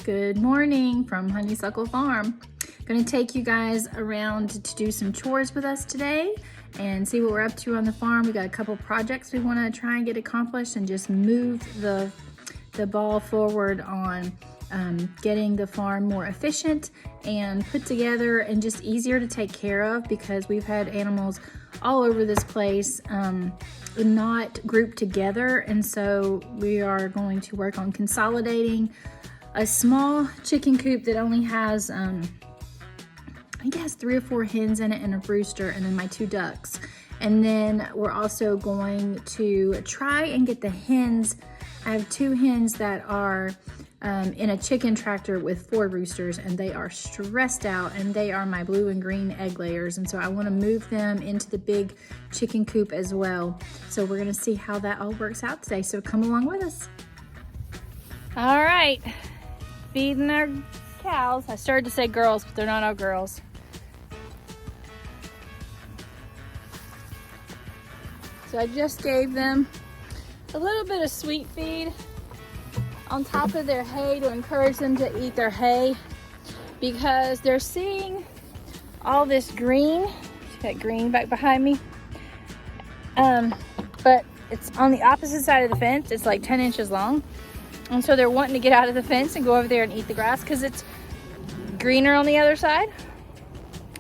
Good morning from Honeysuckle Farm. Going to take you guys around to do some chores with us today and see what we're up to on the farm. We got a couple projects we want to try and get accomplished and just move the ball forward on getting the farm more efficient and put together and just easier to take care of, because we've had animals all over this place, not grouped together. And so we are going to work on consolidating a small chicken coop that only has, I think it has 3 or 4 hens in it and a rooster, and then my 2 ducks. And then we're also going to try and get the hens. I have 2 hens that are in a chicken tractor with 4 roosters, and they are stressed out, and they are my blue and green egg layers. And so I want to move them into the big chicken coop as well. So we're going to see how that all works out today. So come along with us. All right, feeding our cows. I started to say girls, but they're not all girls. So I just gave them a little bit of sweet feed on top of their hay to encourage them to eat their hay, because they're seeing all this green. See that green back behind me? But it's on the opposite side of the fence. It's like 10 inches long. And so they're wanting to get out of the fence and go over there and eat the grass because it's greener on the other side.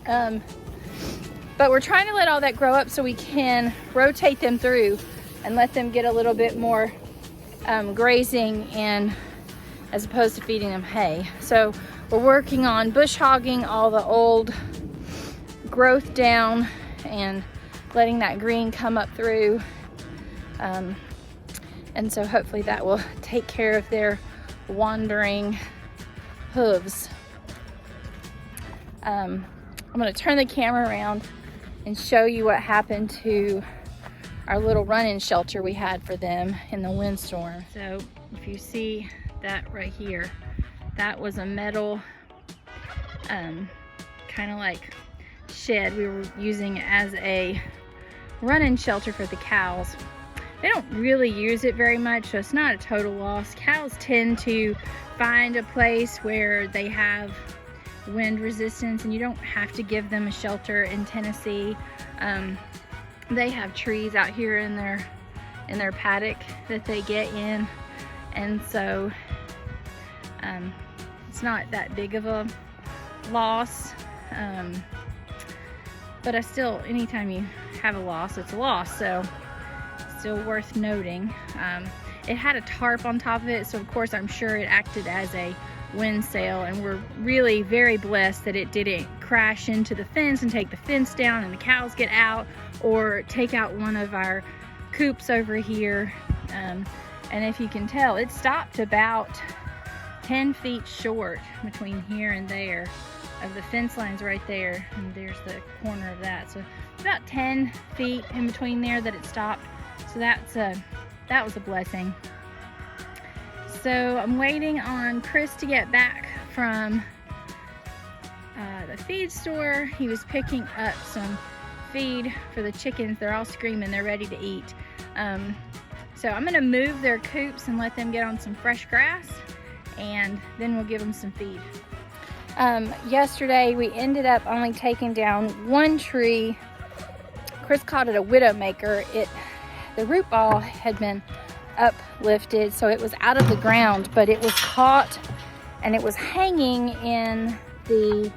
But we're trying to let all that grow up so we can rotate them through and let them get a little bit more grazing, and as opposed to feeding them hay. So we're working on bush hogging all the old growth down and letting that green come up through. And so hopefully that will take care of their wandering hooves. I'm going to turn the camera around and show you what happened to our little run-in shelter we had for them in the windstorm. So if you see that right here, that was a metal kind of like shed we were using as a run-in shelter for the cows. They don't really use it very much, so it's not a total loss. Cows tend to find a place where they have wind resistance, and you don't have to give them a shelter in Tennessee. They have trees out here in their paddock that they get in, and so it's not that big of a loss. But I still, anytime you have a loss, it's a loss, so still worth noting. It had a tarp on top of it, so of course I'm sure it acted as a wind sail, and we're really very blessed that it didn't crash into the fence and take the fence down and the cows get out, or take out one of our coops over here. And if you can tell, it stopped about 10 feet short between here and there of the fence lines right there, and there's the corner of that. So about 10 feet in between there that it stopped. So that was a blessing. So I'm waiting on Chris to get back from the feed store. He was picking up some feed for the chickens. They're all screaming, they're ready to eat. So I'm gonna move their coops and let them get on some fresh grass, and then we'll give them some feed. Yesterday we ended up only taking down 1 tree. Chris called it a widowmaker. The root ball had been uplifted, so it was out of the ground, but it was caught and it was hanging in the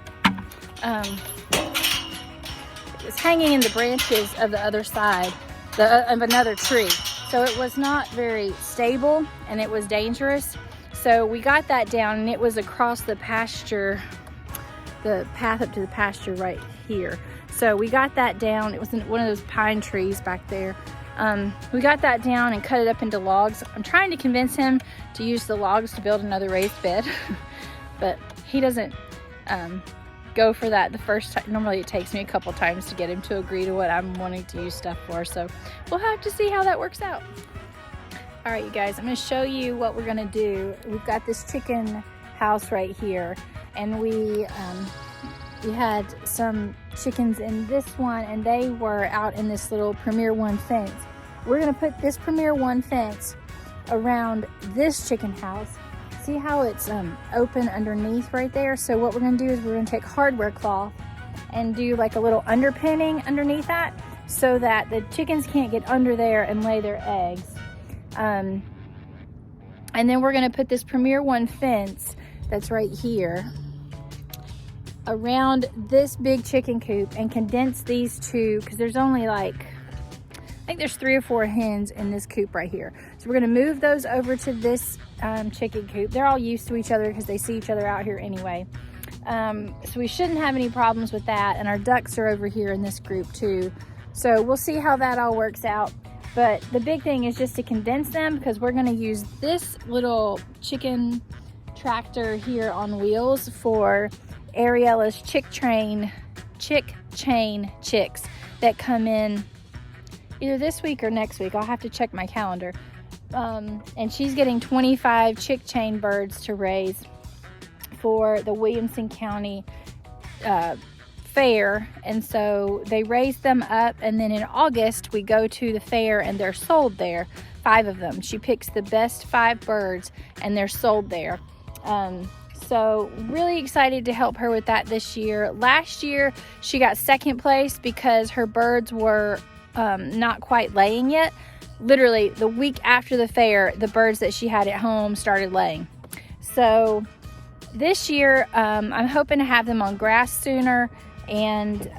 branches of the other side of another tree. So it was not very stable and it was dangerous. So we got that down, and it was across the pasture, the path up to the pasture right here. So we got that down. It was in one of those pine trees back there. We got that down and cut it up into logs. I'm trying to convince him to use the logs to build another raised bed, but he doesn't go for that the first time. Normally it takes me a couple times to get him to agree to what I'm wanting to use stuff for, so we'll have to see how that works out. All right, you guys, I'm going to show you what we're going to do. We've got this chicken house right here, and we had some chickens in this one, and they were out in this little Premier One fence. We're going to put this Premier One fence around this chicken house. see how it's open underneath right there? So what we're gonna do is we're gonna take hardware cloth and do like a little underpinning underneath that so that the chickens can't get under there and lay their eggs. And then we're gonna put this Premier One fence that's right here around this big chicken coop and condense these two, because there's only like, I think there's 3 or 4 hens in this coop right here. So we're gonna move those over to this chicken coop. They're all used to each other because they see each other out here anyway. So we shouldn't have any problems with that. And our ducks are over here in this group too. So we'll see how that all works out. But the big thing is just to condense them, because we're gonna use this little chicken tractor here on wheels for Ariella's chick chain chicks that come in either this week or next week. I'll have to check my calendar. And she's getting 25 chick chain birds to raise for the Williamson County fair. And so they raise them up, and then in August we go to the fair and they're sold there, 5 of them. She picks the best 5 birds and they're sold there. So really excited to help her with that this year. Last year she got 2nd place because her birds were not quite laying yet. Literally the week after the fair, the birds that she had at home started laying. So this year I'm hoping to have them on grass sooner, and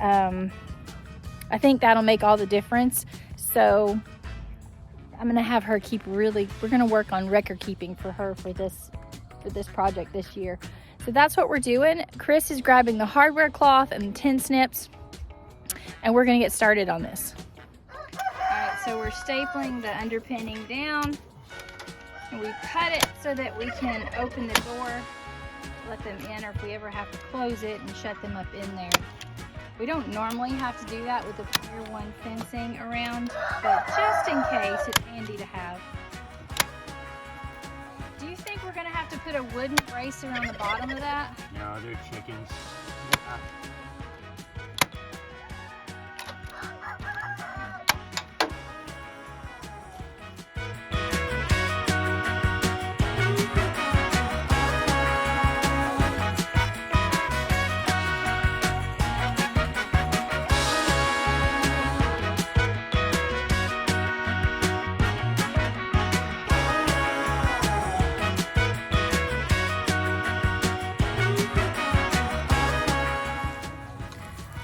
I think that'll make all the difference. So I'm gonna have her keep we're gonna work on record keeping for her for this project this year. So that's what we're doing. Chris is grabbing the hardware cloth and the tin snips, and we're gonna get started on this. All right, so we're stapling the underpinning down, and we cut it so that we can open the door, let them in, or if we ever have to close it and shut them up in there. We don't normally have to do that with the Premier One fencing around, but just in case, it's handy to have. Do you think we're gonna have to put a wooden brace around the bottom of that? No, they're chickens.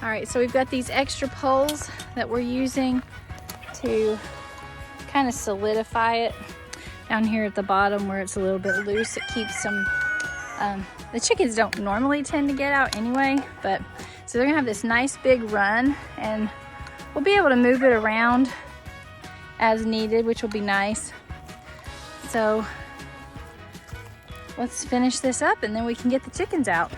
All right, so we've got these extra poles that we're using to kind of solidify it down here at the bottom where it's a little bit loose. It keeps some, the chickens don't normally tend to get out anyway, but so they're gonna have this nice big run, and we'll be able to move it around as needed, which will be nice. So let's finish this up and then we can get the chickens out.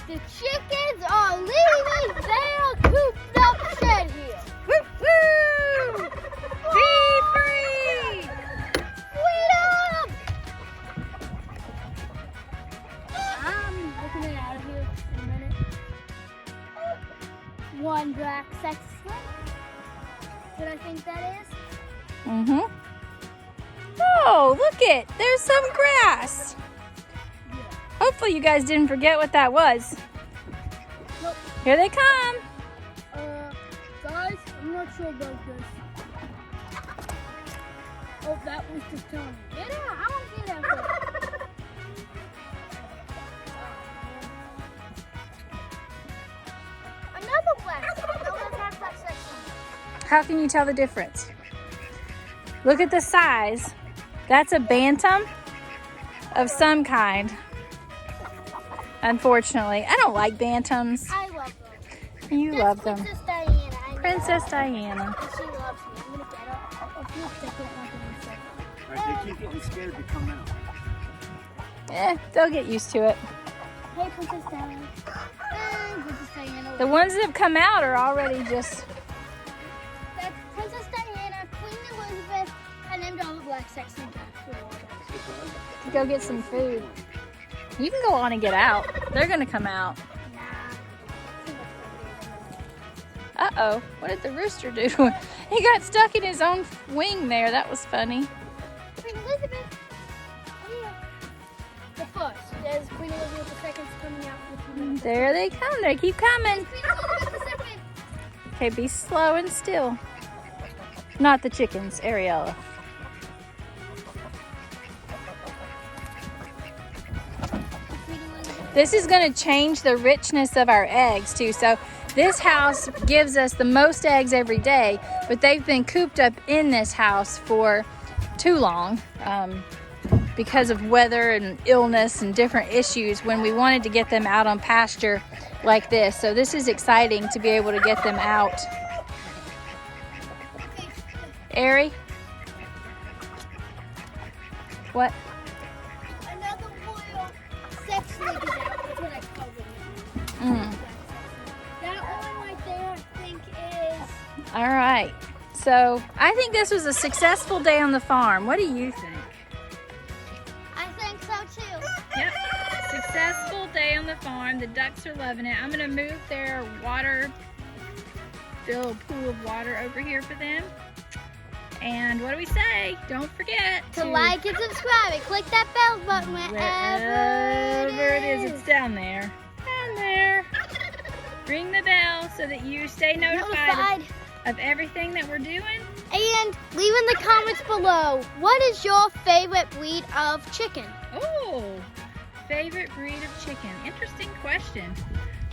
The chickens are leaving their cooped up shed here. Woo woo! Be free! Freedom! I'm looking it out of here in a minute. 1 black sex slip. What I think that is? Mm-hmm. Oh, look it! There's some grass. Hopefully you guys didn't forget what that was. Nope. Here they come. Guys, I'm not sure about this. Oh, that was just telling me. Get out! I don't get out there. Another black sex. No, that's not black sex. How can you tell the difference? Look at the size. That's a bantam of some kind. Unfortunately, I don't like bantams. I love them. You That's love them. Princess Diana. I know. Princess Diana. And she loves me. I'm gonna get her. I'll feel if they don't want them to say. They keep getting scared to come out. They'll get used to it. Hey, Princess Diana. And Princess Diana. The ones that have come out are already just... That's Princess Diana, Queen Elizabeth, and named all the black sex in go get some food. You can go on and get out. They're gonna come out. Uh-oh, what did the rooster do? He got stuck in his own wing there. That was funny. Queen Elizabeth. Oh, yeah. The first. There's Queen Elizabeth II coming out. There they come. They keep coming. Queen Elizabeth II. Okay, be slow and still. Not the chickens, Ariella. This is going to change the richness of our eggs too. So this house gives us the most eggs every day, but they've been cooped up in this house for too long because of weather and illness and different issues when we wanted to get them out on pasture like this. So this is exciting to be able to get them out. Ari? What? Another royal sex league is out. That's what I call it. That one right there, I think, is. All right. So I think this was a successful day on the farm. What do you think? I think so too. Yep. Successful day on the farm. The ducks are loving it. I'm going to move their water, fill a pool of water over here for them. And what do we say? Don't forget To like and subscribe and click that bell button wherever it is. It's down there. Down there. Ring the bell so that you stay notified of everything that we're doing. And leave in the comments below, what is your favorite breed of chicken? Oh, favorite breed of chicken. Interesting question.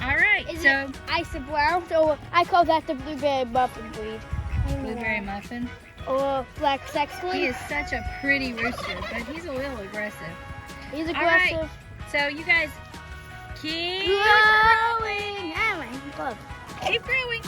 All right, Is so it Isa Brown? Or I call that the blueberry muffin breed. blueberry muffin. Or black sex He league. is such a pretty rooster, but he's a little aggressive. He's All right, aggressive. so you guys keep Growing. Oh, my God. keep growing.